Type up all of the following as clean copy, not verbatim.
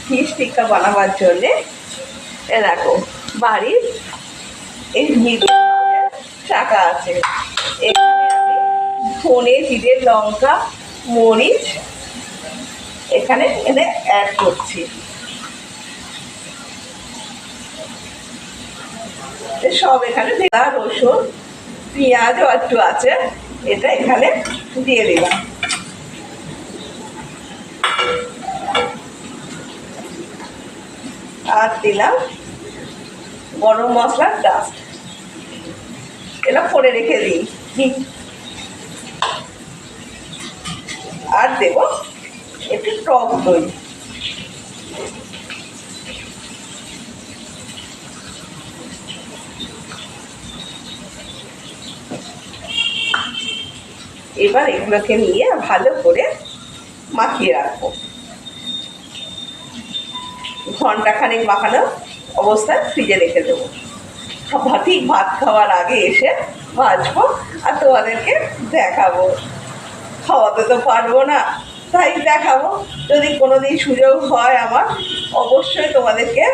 Fish টিক্কা বানাবার জন্যে এ দেখো বাড়ির এই মিডিয়াম চাকা আছে। এখানে আমি ধনে, জিরে, লঙ্কা, মরিচ এখানে এনে অ্যাড করছি। সব এখানে রসুন, পেঁয়াজও একটু আছে, এটা এখানে দিয়ে দিলাম। আর দিলাম গরম মশলার ডাস্ট, এটা করে রেখে দিই। আর দেব একটু টক দই। এবার এগুলোকে নিয়ে ভালো করে মাখিয়ে রাখবো। ঘন্টাখানেক মাখানো অবস্থায় ফ্রিজে রেখে দেবো। ঠিক ভাত খাওয়ার আগে এসে ভাজবো আর তোমাদেরকে দেখাবো। খাওয়াতে তো পারবো না, তাই দেখাবো। যদি কোনোদিন সুযোগ হয় আমার, অবশ্যই তোমাদেরকে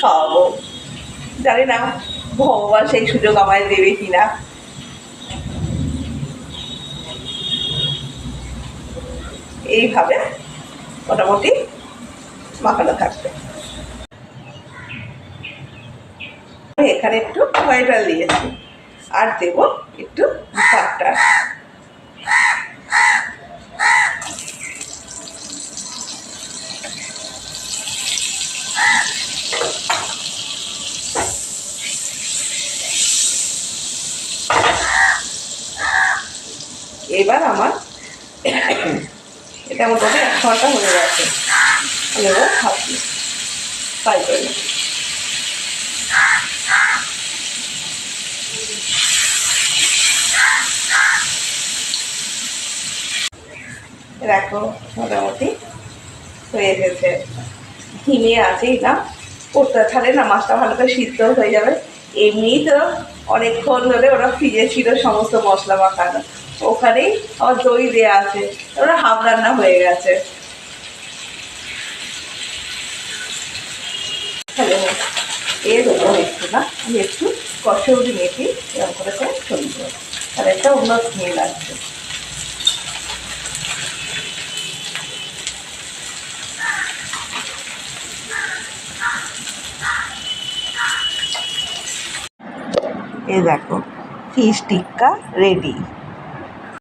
খাওয়াবো। জানি না ভগবান সেই সুযোগ আমায় দেবে কিনা। এইভাবে মোটামুটি মাখানো থাকবে। এখানে একটু হোয়াইট দিয়েছি, আর দেব একটু বাটার। এবার আমার এটা মোটামুটি 1 ঘন্টা হয়ে গেছে। এবার ভাবছি ফ্রাই করে দেখো মোটামুটি হয়ে গেছে। ঘিমে আছেই না, করতে থাকলে না মাছটা ভালো করে সিদ্ধ হয়ে যাবে। এমনিই তো অনেকক্ষণ ধরে ওরা ফ্রিজে ছিল সমস্ত মশলা মাখানো, ওখানেই আমার দই দেওয়া আছে, ওরা হাফ রান্না হয়ে গেছে। হ্যালো, এর ওপর একটু না আমি একটু কসুরি মেথি এরকম করে করে ছড়িয়ে দেবো, আর একটা অন্য স্মেল আসছে। এই দেখো ফিশ টিক্কা রেডি।